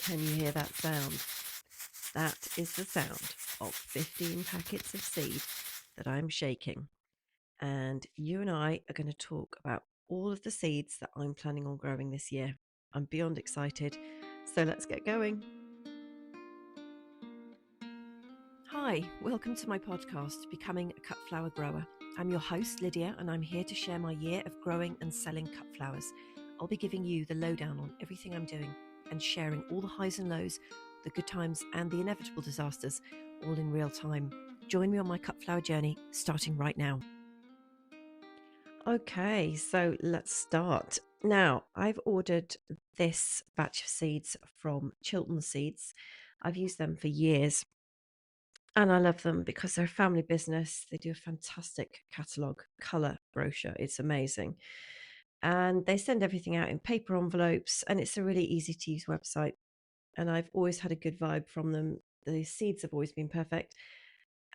Can you hear that sound? That is the sound of 15 packets of seed that I'm shaking. And you and I are going to talk about all of the seeds that I'm planning on growing this year. I'm beyond excited. So let's get going. Hi, welcome to my podcast, Becoming a Cut Flower Grower. I'm your host, Lydia, and I'm here to share my year of growing and selling cut flowers. I'll be giving you the lowdown on everything I'm doing and sharing all the highs and lows, the good times and the inevitable disasters, all in real time. Join me on my cut flower journey, starting right now. Okay, so let's start. Now, I've ordered this batch of seeds from Chiltern Seeds. I've used them for years. And I love them because they're a family business. They do a fantastic catalogue colour brochure. It's amazing. And they send everything out in paper envelopes, and it's a really easy to use website. And I've always had a good vibe from them. The seeds have always been perfect.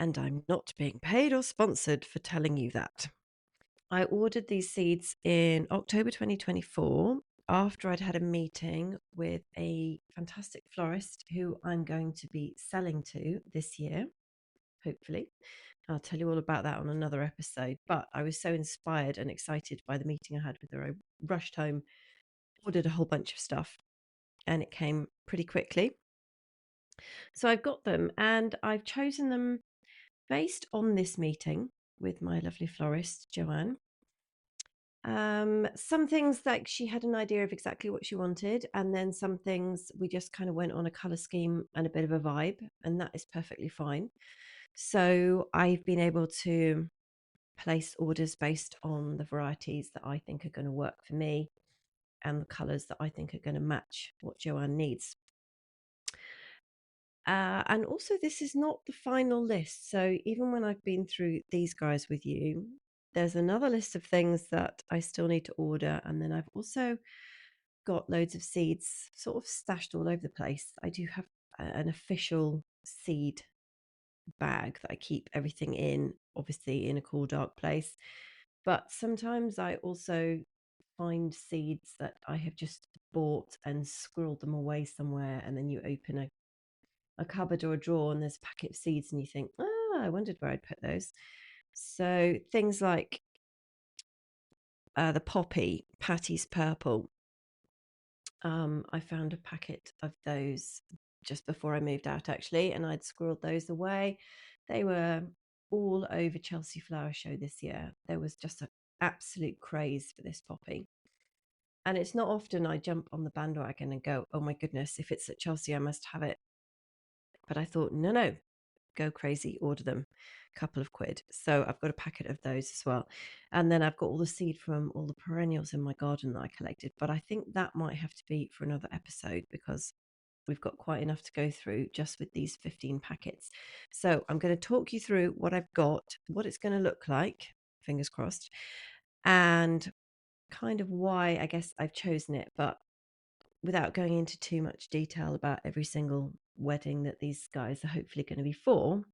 And I'm not being paid or sponsored for telling you that. I ordered these seeds in October 2024 after I'd had a meeting with a fantastic florist who I'm going to be selling to this year, hopefully. I'll tell you all about that on another episode. But I was so inspired and excited by the meeting I had with her. I rushed home, ordered a whole bunch of stuff, and it came pretty quickly. So I've got them, and I've chosen them based on this meeting with my lovely florist, Joanne. Some things like she had an idea of exactly what she wanted, and then some things we just kind of went on a color scheme and a bit of a vibe, and that is perfectly fine. So I've been able to place orders based on the varieties that I think are going to work for me and the colors that I think are going to match what Joanne needs. And also, this is not the final list. So even when I've been through these guys with you, there's another list of things that I still need to order. And then I've also got loads of seeds sort of stashed all over the place. I do have an official seed bag that I keep everything in, obviously in a cool, dark place. But sometimes I also find seeds that I have just bought and squirreled them away somewhere. And then you open a cupboard or a drawer and there's a packet of seeds and you think, I wondered where I'd put those. So things like the poppy, Patty's Purple. I found a packet of those just before I moved out, actually, and I'd squirreled those away. They were all over Chelsea Flower Show this year. There was just an absolute craze for this poppy. And it's not often I jump on the bandwagon and go, oh my goodness, if it's at Chelsea, I must have it. But I thought, no, go crazy, order them, couple of quid. So I've got a packet of those as well. And then I've got all the seed from all the perennials in my garden that I collected. But I think that might have to be for another episode because we've got quite enough to go through just with these 15 packets. So I'm going to talk you through what I've got, what it's going to look like, fingers crossed, and kind of why I guess I've chosen it, but without going into too much detail about every single wedding that these guys are hopefully going to be for.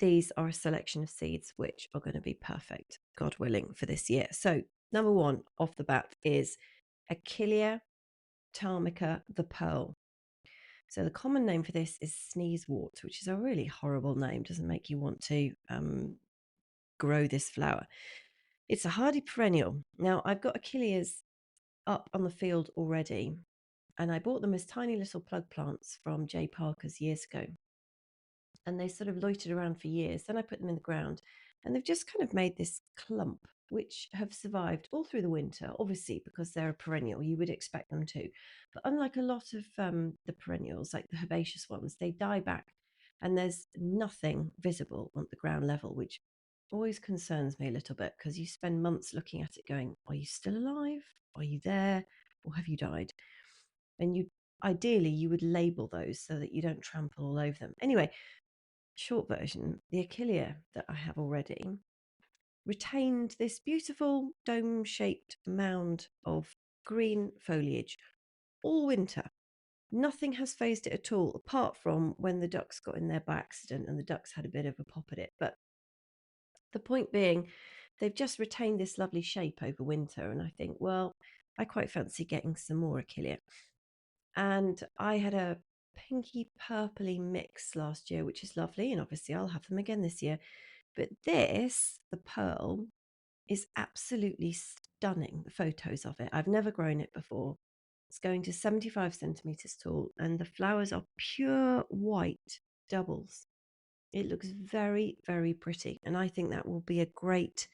These are a selection of seeds which are going to be perfect, God willing, for this year. So number one off the bat is Achillea tarmica the pearl. So the common name for this is sneezewort, which is a really horrible name. Doesn't make you want to grow this flower. It's a hardy perennial. Now I've got Achilleas up on the field already, and I bought them as tiny little plug plants from J. Parker's years ago. And they sort of loitered around for years. Then I put them in the ground, and they've just kind of made this clump, which have survived all through the winter, obviously, because they're a perennial. You would expect them to. But unlike a lot of the perennials, like the herbaceous ones, they die back, and there's nothing visible on the ground level, which always concerns me a little bit because you spend months looking at it going, are you still alive? Are you there? Or have you died? And ideally you would label those so that you don't trample all over them. Anyway, short version, the Achillea that I have already retained this beautiful dome-shaped mound of green foliage all winter. Nothing has phased it at all, apart from when the ducks got in there by accident and the ducks had a bit of a pop at it. But the point being, they've just retained this lovely shape over winter. And I think, well, I quite fancy getting some more Achillea. And I had a pinky purpley mix last year, which is lovely. And obviously, I'll have them again this year. But this, the pearl, is absolutely stunning. The photos of it. I've never grown it before. It's going to 75 centimeters tall, and the flowers are pure white doubles. It looks very, very pretty. And I think that will be a great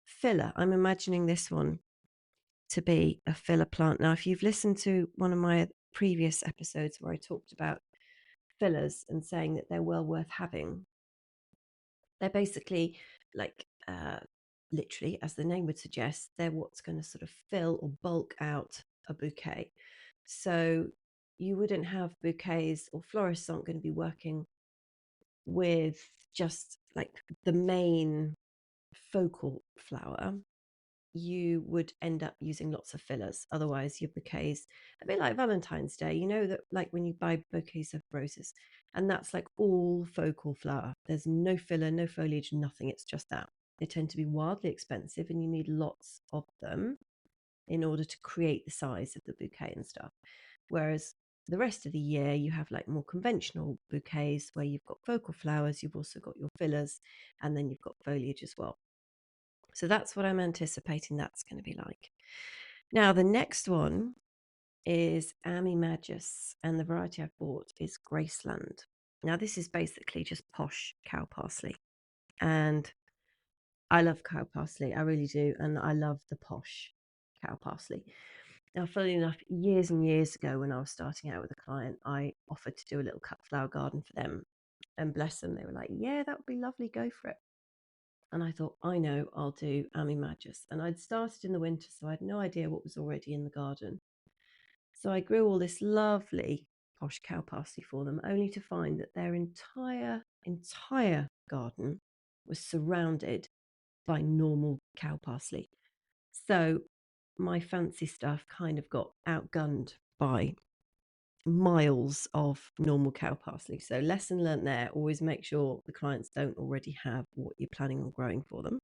filler. I'm imagining this one to be a filler plant. Now, if you've listened to one of my previous episodes where I talked about fillers and saying that they're well worth having, they're basically like literally, as the name would suggest, they're what's going to sort of fill or bulk out a bouquet. So you wouldn't have bouquets, or florists aren't going to be working with just like the main focal flower. You would end up using lots of fillers. Otherwise, your bouquets, a bit like Valentine's Day, you know, that like when you buy bouquets of roses, and that's like all focal flower. There's no filler, no foliage, nothing. It's just that. They tend to be wildly expensive, and you need lots of them in order to create the size of the bouquet and stuff. Whereas the rest of the year, you have like more conventional bouquets where you've got focal flowers, you've also got your fillers, and then you've got foliage as well. So that's what I'm anticipating that's going to be like. Now, the next one is Ami Magus, and the variety I've bought is Graceland. Now, this is basically just posh cow parsley. And I love cow parsley, I really do. And I love the posh cow parsley. Now, funnily enough, years and years ago, when I was starting out with a client, I offered to do a little cut flower garden for them. And bless them, they were like, yeah, that would be lovely, go for it. And I thought, I know, I'll do Ami Magus. And I'd started in the winter, so I had no idea what was already in the garden. So I grew all this lovely posh cow parsley for them, only to find that their entire garden was surrounded by normal cow parsley. So my fancy stuff kind of got outgunned by miles of normal cow parsley. So lesson learnt there, always make sure the clients don't already have what you're planning on growing for them.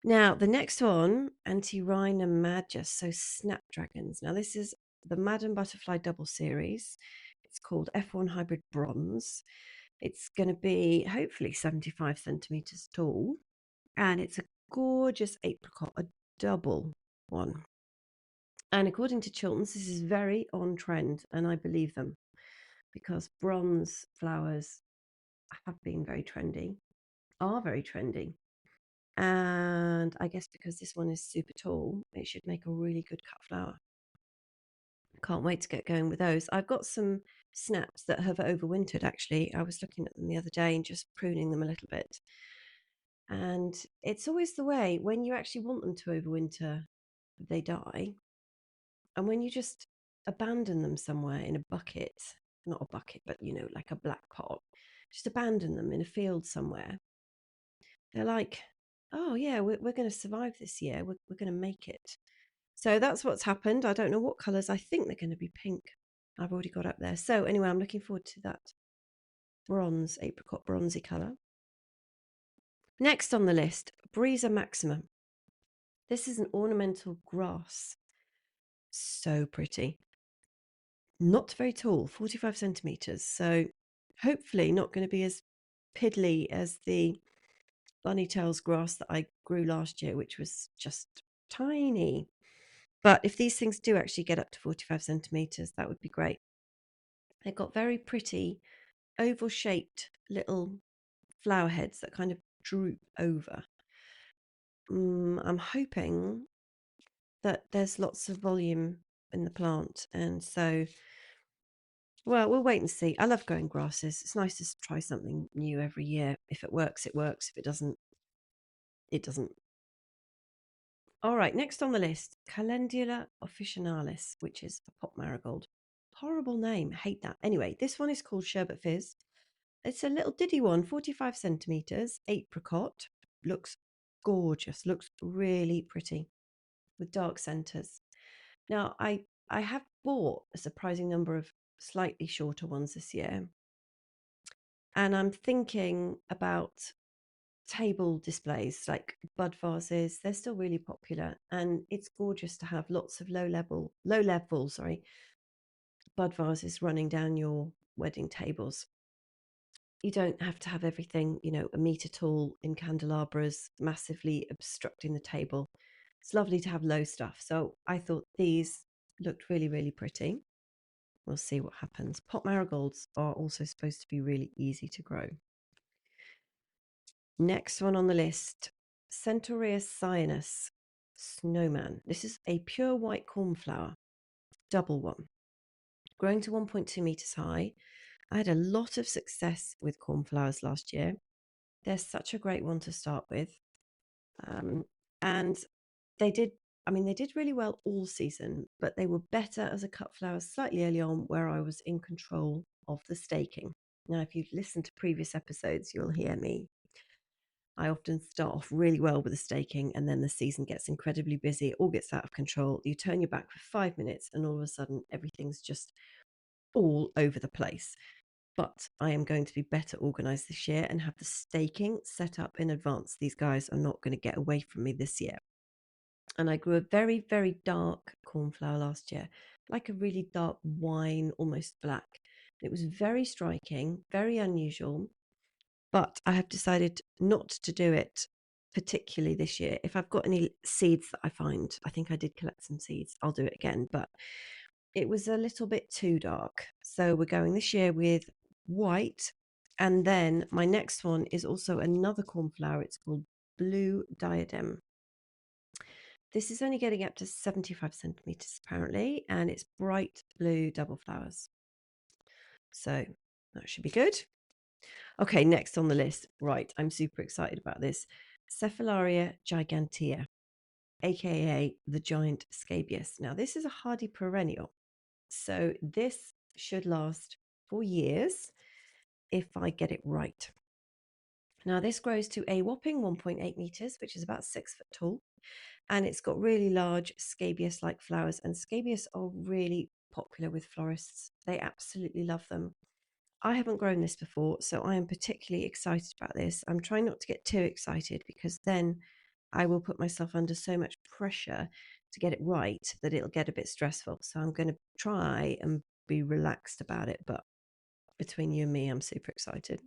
Now, the next one, Antirrhina Magus, so snapdragons. Now, this is the Madam Butterfly double series. It's called F1 Hybrid Bronze. It's going to be hopefully 75 centimeters tall, and it's a gorgeous apricot, a double one. And according to Chilton's, this is very on trend, and I believe them because bronze flowers have been very trendy, are very trendy. And I guess because this one is super tall, it should make a really good cut flower. Can't wait to get going with those. I've got some snaps that have overwintered, actually. I was looking at them the other day and just pruning them a little bit. And it's always the way when you actually want them to overwinter, they die. And when you just abandon them somewhere in a bucket, not a bucket, but you know, like a black pot, just abandon them in a field somewhere, they're like, oh yeah, we're going to survive this year, we're going to make it. So that's what's happened. I don't know what colours. I think they're going to be pink. I've already got up there. So anyway, I'm looking forward to that bronze, apricot bronzy colour. Next on the list, Breeza Maxima. This is an ornamental grass. So pretty. Not very tall, 45 centimetres. So hopefully not going to be as piddly as the bunny tails grass that I grew last year, which was just tiny. But if these things do actually get up to 45 centimetres, that would be great. They've got very pretty oval shaped little flower heads that kind of droop over. I'm hoping that there's lots of volume in the plant, and so, well, we'll wait and see. I love growing grasses. It's nice to try something new every year. If it works, it works. If it doesn't, it doesn't. All right, next on the list, Calendula officinalis, which is a pot marigold. Horrible name, hate that. Anyway, this one is called Sherbet Fizz. It's a little diddy one, 45 centimeters, apricot. Looks gorgeous, looks really pretty with dark centers. Now, I have bought a surprising number of slightly shorter ones this year. And I'm thinking about table displays like bud vases. They're still really popular, and it's gorgeous to have lots of low level, sorry, bud vases running down your wedding tables. You don't have to have everything, a meter tall in candelabras, massively obstructing the table. It's lovely to have low stuff. So I thought these looked really, really pretty. We'll see what happens. Pot marigolds are also supposed to be really easy to grow. Next one on the list, Centaureus cyanus snowman. This is a pure white cornflower, double one, growing to 1.2 meters high. I had a lot of success with cornflowers last year. They're such a great one to start with. And they did, they did really well all season, but they were better as a cut flower slightly early on where I was in control of the staking. Now, if you've listened to previous episodes, you'll hear me. I often start off really well with the staking, and then the season gets incredibly busy. It all gets out of control. You turn your back for 5 minutes, and all of a sudden, everything's just all over the place. But I am going to be better organized this year and have the staking set up in advance. These guys are not going to get away from me this year. And I grew a very, very dark cornflower last year, like a really dark wine, almost black. It was very striking, very unusual. But I have decided not to do it particularly this year. If I've got any seeds that I find, I think I did collect some seeds, I'll do it again. But it was a little bit too dark. So we're going this year with white. And then my next one is also another cornflower. It's called Blue Diadem. This is only getting up to 75 centimeters apparently, and it's bright blue double flowers. So that should be good. Okay, next on the list. Right, I'm super excited about this. Cephalaria gigantea, aka the giant scabious. Now, this is a hardy perennial. So this should last for years if I get it right. Now, this grows to a whopping 1.8 meters, which is about 6 foot tall. And it's got really large scabious-like flowers. And scabious are really popular with florists. They absolutely love them. I haven't grown this before, so I am particularly excited about this. I'm trying not to get too excited because then I will put myself under so much pressure to get it right that it'll get a bit stressful. So I'm going to try and be relaxed about it. But between you and me, I'm super excited.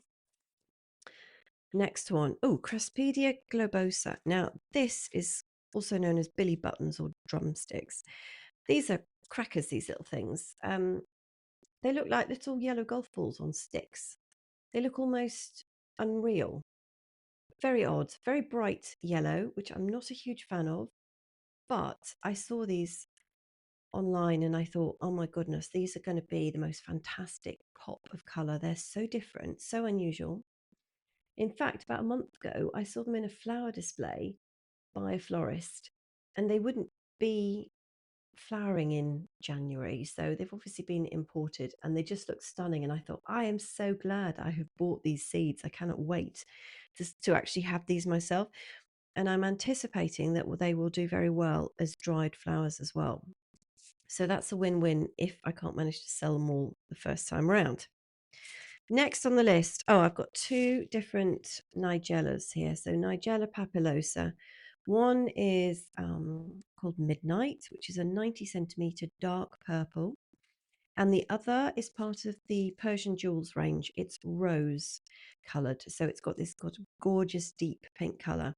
Next one. Oh, Craspedia globosa. Now, this is also known as billy buttons or drumsticks. These are crackers, these little things. They look like little yellow golf balls on sticks. They look almost unreal. Very odd, very bright yellow, which I'm not a huge fan of. But I saw these online and I thought, oh my goodness, these are going to be the most fantastic pop of colour. They're so different, so unusual. In fact, about a month ago, I saw them in a flower display by a florist, and they wouldn't be flowering in January. So they've obviously been imported and they just look stunning. And I thought, I am so glad I have bought these seeds. I cannot wait to actually have these myself. And I'm anticipating that they will do very well as dried flowers as well. So that's a win-win if I can't manage to sell them all the first time around. Next on the list, I've got two different Nigellas here. So Nigella papillosa. One is called Midnight, which is a 90 centimeter dark purple. And the other is part of the Persian Jewels range. It's rose coloured. So it's got this gorgeous deep pink colour.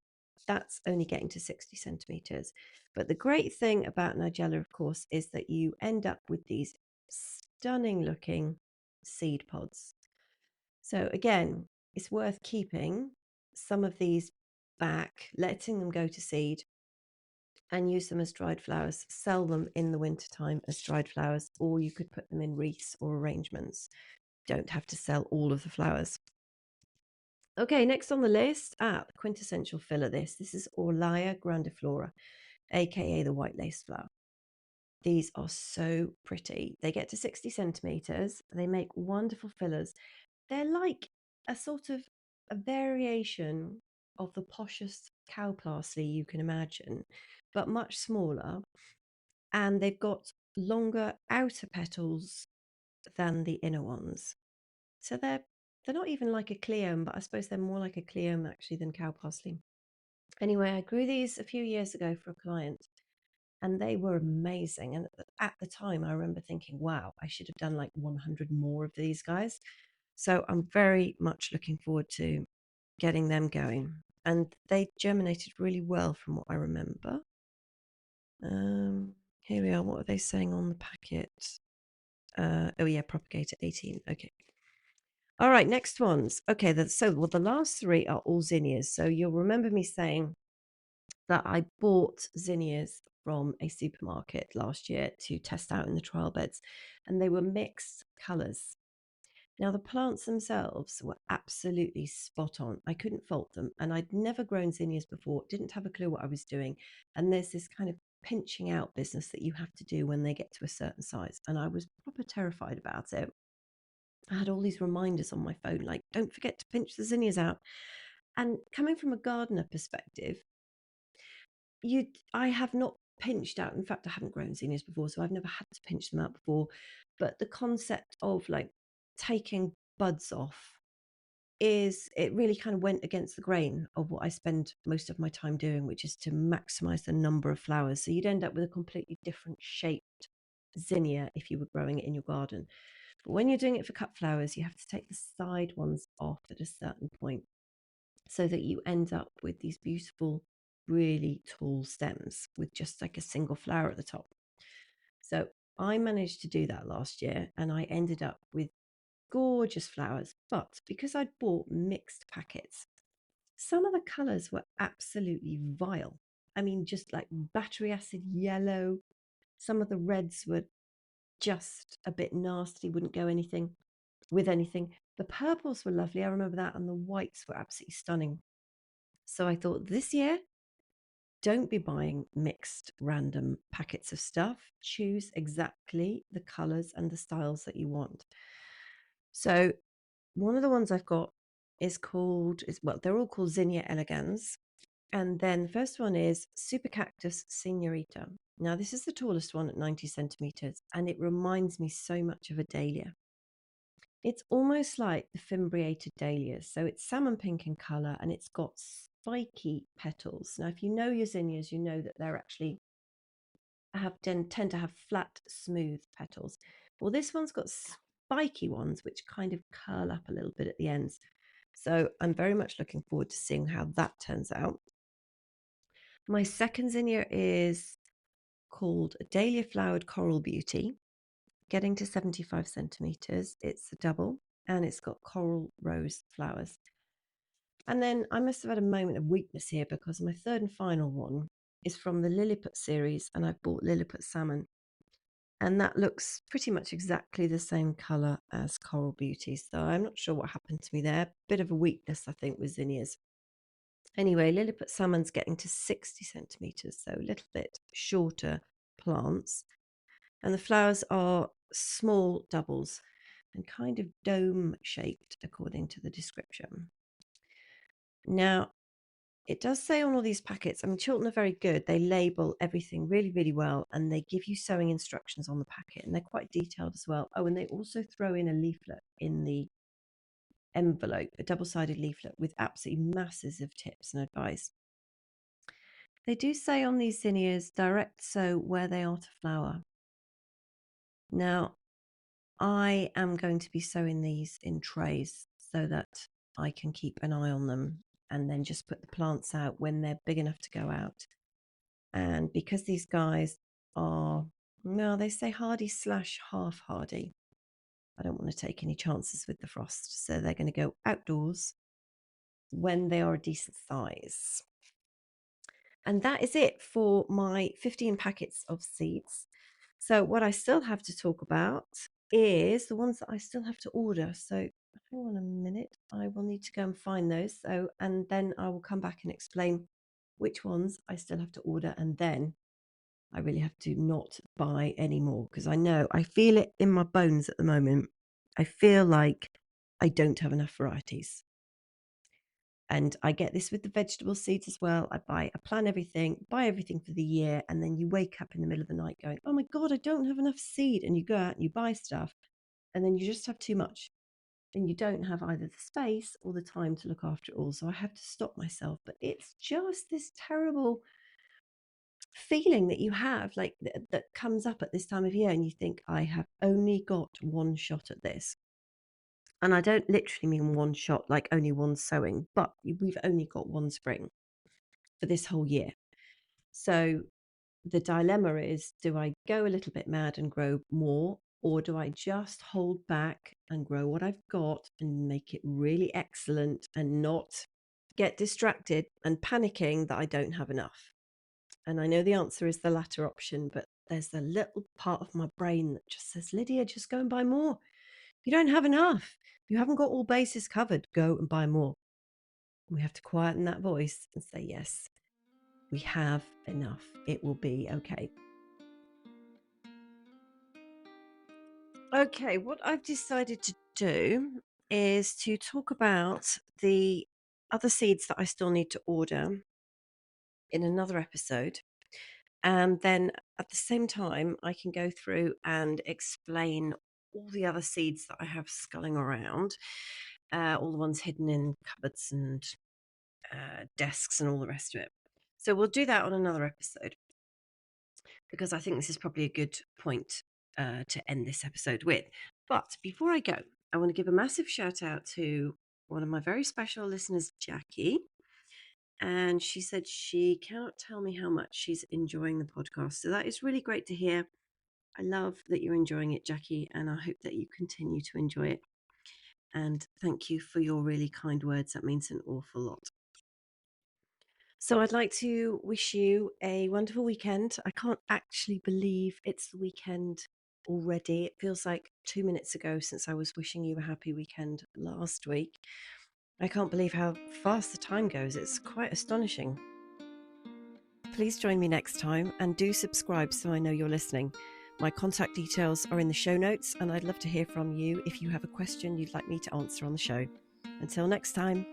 That's only getting to 60 centimeters. But the great thing about Nigella, of course, is that you end up with these stunning looking seed pods. So again, it's worth keeping some of these back, letting them go to seed and use them as dried flowers. Sell them in the wintertime as dried flowers, or you could put them in wreaths or arrangements. Don't have to sell all of the flowers. Okay, next on the list, quintessential filler this is Orlaia grandiflora, aka the white lace flower. These are so pretty. They get to 60 centimeters. They make wonderful fillers. They're like a sort of a variation of the poshest cow parsley you can imagine, but much smaller. And they've got longer outer petals than the inner ones. So they're they're not even like a cleome, but I suppose they're more like a cleome actually than cow parsley. Anyway, I grew these a few years ago for a client and they were amazing. And at the time, I remember thinking, wow, I should have done like 100 more of these guys. So I'm very much looking forward to getting them going. And they germinated really well from what I remember. Here we are. What are they saying on the packet? Oh, yeah, propagator 18. Okay. All right, next ones. Okay, well, the last three are all zinnias. So you'll remember me saying that I bought zinnias from a supermarket last year to test out in the trial beds, and they were mixed colours. Now, the plants themselves were absolutely spot on. I couldn't fault them, and I'd never grown zinnias before, didn't have a clue what I was doing. And there's this kind of pinching out business that you have to do when they get to a certain size, and I was proper terrified about it. I had all these reminders on my phone, like, don't forget to pinch the zinnias out. And coming from a gardener perspective, I have not pinched out. In fact, I haven't grown zinnias before, so I've never had to pinch them out before. But the concept of like taking buds off it really kind of went against the grain of what I spend most of my time doing, which is to maximize the number of flowers. So you'd end up with a completely different shaped zinnia if you were growing it in your garden. But when you're doing it for cut flowers, you have to take the side ones off at a certain point so that you end up with these beautiful, really tall stems with just like a single flower at the top. So I managed to do that last year and I ended up with gorgeous flowers. But because I'd bought mixed packets, some of the colours were absolutely vile. I mean, just like battery acid yellow. Some of the reds were just a bit nasty, wouldn't go anything with anything. The purples were lovely, I remember that, and the whites were absolutely stunning. So I thought this year, don't be buying mixed random packets of stuff. Choose exactly the colors and the styles that you want. So one of the ones I've got they're all called Zinnia elegans. And then the first one is Super Cactus Senorita. Now, this is the tallest one at 90 centimeters, and it reminds me so much of a dahlia. It's almost like the fimbriated dahlias. So it's salmon pink in color and it's got spiky petals. Now, if you know your zinnias, you know that they're actually tend to have flat, smooth petals. Well, this one's got spiky ones, which kind of curl up a little bit at the ends. So I'm very much looking forward to seeing how that turns out. My second zinnia is called Dahlia Flowered Coral Beauty, getting to 75 centimeters. It's a double and it's got coral rose flowers. And then I must have had a moment of weakness here because my third and final one is from the Lilliput series, and I bought Lilliput salmon. And that looks pretty much exactly the same colour as Coral Beauty. So I'm not sure what happened to me there. Bit of a weakness, I think, with zinnias. Anyway, Lilliput salmon's getting to 60 centimetres, so a little bit shorter plants. And the flowers are small doubles and kind of dome shaped, according to the description. Now, it does say on all these packets, I mean, Chiltern are very good. They label everything really, really well, and they give you sowing instructions on the packet, and they're quite detailed as well. Oh, and they also throw in a leaflet in the envelope, a double-sided leaflet with absolutely masses of tips and advice. They do say on these zinnias, direct sow where they are to flower. Now, I am going to be sowing these in trays so that I can keep an eye on them and then just put the plants out when they're big enough to go out. And because these guys are, well, they say hardy / half hardy, I don't want to take any chances with the frost. So they're going to go outdoors when they are a decent size. And that is it for my 15 packets of seeds. So what I still have to talk about is the ones that I still have to order. So hang on a minute, I will need to go and find those. And then I will come back and explain which ones I still have to order. And then I really have to not buy any more because I feel it in my bones at the moment. I feel like I don't have enough varieties. And I get this with the vegetable seeds as well. I plan everything, buy everything for the year, and then you wake up in the middle of the night going, oh my God, I don't have enough seed. And you go out and you buy stuff, and then you just have too much. and you don't have either the space or the time to look after it all. So I have to stop myself. But it's just this terrible feeling that you have, like that comes up at this time of year, and you think, I have only got one shot at this. And I don't literally mean one shot, like only one sowing, but we've only got one spring for this whole year. So the dilemma is, do I go a little bit mad and grow more, or do I just hold back and grow what I've got and make it really excellent and not get distracted and panicking that I don't have enough? And I know the answer is the latter option, but there's a little part of my brain that just says, Lydia, just go and buy more. You don't have enough. You haven't got all bases covered. Go and buy more. We have to quieten that voice and say, yes, we have enough. It will be okay. Okay, what I've decided to do is to talk about the other seeds that I still need to order in another episode. And then at the same time, I can go through and explain all the other seeds that I have sculling around, all the ones hidden in cupboards and desks and all the rest of it. So we'll do that on another episode, because I think this is probably a good point to end this episode with. But before I go, I want to give a massive shout out to one of my very special listeners, Jackie. And she said she cannot tell me how much she's enjoying the podcast. So that is really great to hear. I love that you're enjoying it, Jackie, and I hope that you continue to enjoy it. And thank you for your really kind words. That means an awful lot. So I'd like to wish you a wonderful weekend. I can't actually believe it's the weekend already. It feels like 2 minutes ago since I was wishing you a happy weekend last week. I can't believe how fast the time goes. It's quite astonishing. Please join me next time and do subscribe so I know you're listening. My contact details are in the show notes, and I'd love to hear from you if you have a question you'd like me to answer on the show. Until next time.